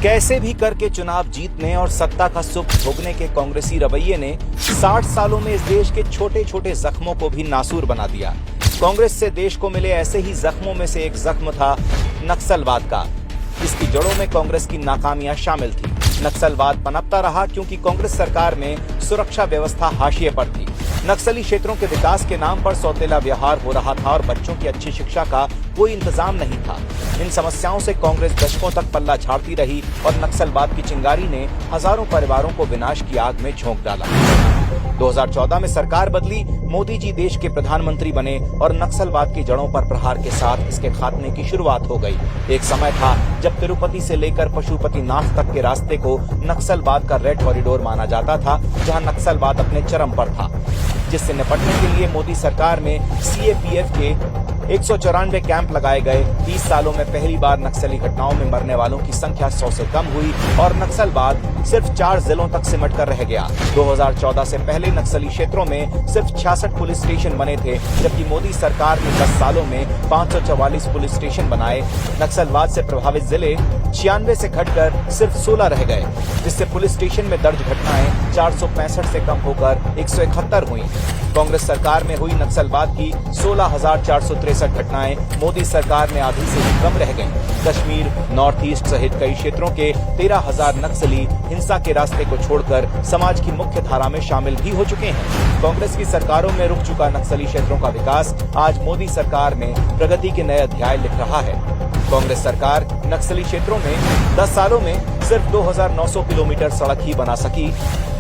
कैसे भी करके चुनाव जीतने और सत्ता का सुख भोगने के कांग्रेसी रवैये ने 60 सालों में इस देश के छोटे छोटे जख्मों को भी नासूर बना दिया। कांग्रेस से देश को मिले ऐसे ही जख्मों में से एक जख्म था नक्सलवाद का। इसकी जड़ों में कांग्रेस की नाकामियां शामिल थी। नक्सलवाद पनपता रहा क्योंकि कांग्रेस सरकार में सुरक्षा व्यवस्था हाशिए पर थी। नक्सली क्षेत्रों के विकास के नाम पर सौतेला व्यवहार हो रहा था और बच्चों की अच्छी शिक्षा का कोई इंतजाम नहीं था। इन समस्याओं से कांग्रेस दशकों तक पल्ला झाड़ती रही और नक्सलवाद की चिंगारी ने हजारों परिवारों को विनाश की आग में झोंक डाला। 2014 में सरकार बदली, मोदी जी देश के प्रधानमंत्री बने और नक्सलवाद की जड़ों पर प्रहार के साथ इसके खात्मे की शुरुआत हो गई। एक समय था जब तिरुपति से लेकर पशुपतिनाथ तक के रास्ते को नक्सलवाद का रेड कॉरिडोर माना जाता था, जहां नक्सलवाद अपने चरम पर था, जिससे निपटने के लिए मोदी सरकार में सीएपीएफ के 194 कैंप लगाए गए। 30 सालों में पहली बार नक्सली घटनाओं में मरने वालों की संख्या 100 से कम हुई और नक्सलवाद सिर्फ 4 जिलों तक सिमट कर रह गया। 2014 से पहले नक्सली क्षेत्रों में सिर्फ 66 पुलिस स्टेशन बने थे, जबकि मोदी सरकार ने 10 सालों में 544 पुलिस स्टेशन बनाए। नक्सलवाद से प्रभावित जिले 96 से घटकर सिर्फ 16 रह गए, जिससे पुलिस स्टेशन में दर्ज घटनाएं 465 से कम होकर 171 हुई। कांग्रेस सरकार में हुई नक्सलवाद की 16,463 घटनाएं मोदी सरकार में आधी से भी कम रह गईं। कश्मीर, नॉर्थ ईस्ट सहित कई क्षेत्रों के 13,000 नक्सली हिंसा के रास्ते को छोड़कर समाज की मुख्य धारा में शामिल भी हो चुके हैं। कांग्रेस की सरकारों में रुक चुका नक्सली क्षेत्रों का विकास आज मोदी सरकार में प्रगति के नए अध्याय लिख रहा है। कांग्रेस सरकार नक्सली क्षेत्रों में 10 सालों में सिर्फ 2,900 किलोमीटर सड़क ही बना सकी,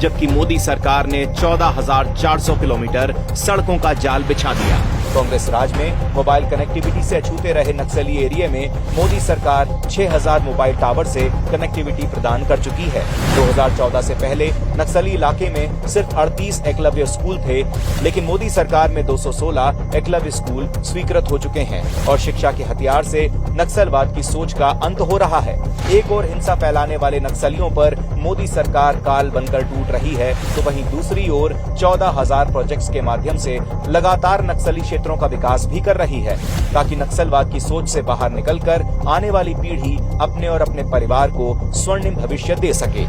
जबकि मोदी सरकार ने 14,400 किलोमीटर सड़कों का जाल बिछा दिया। कांग्रेस राज में मोबाइल कनेक्टिविटी से अछूते रहे नक्सली एरिया में मोदी सरकार 6,000 मोबाइल टावर से कनेक्टिविटी प्रदान कर चुकी है। 2014 से पहले नक्सली इलाके में सिर्फ 38 एकलव्य स्कूल थे, लेकिन मोदी सरकार में 216 एकलव्य स्कूल स्वीकृत हो चुके हैं और शिक्षा के हथियार से नक्सलवाद की सोच का अंत हो रहा है। एक और हिंसा फैलाने वाले नक्सलियों पर मोदी सरकार काल बनकर टूट रही है, तो वहीं दूसरी ओर 14,000 प्रोजेक्ट्स के माध्यम से लगातार नक्सली क्षेत्रों का विकास भी कर रही है, ताकि नक्सलवाद की सोच से बाहर निकलकर आने वाली पीढ़ी अपने और अपने परिवार को स्वर्णिम भविष्य दे सके।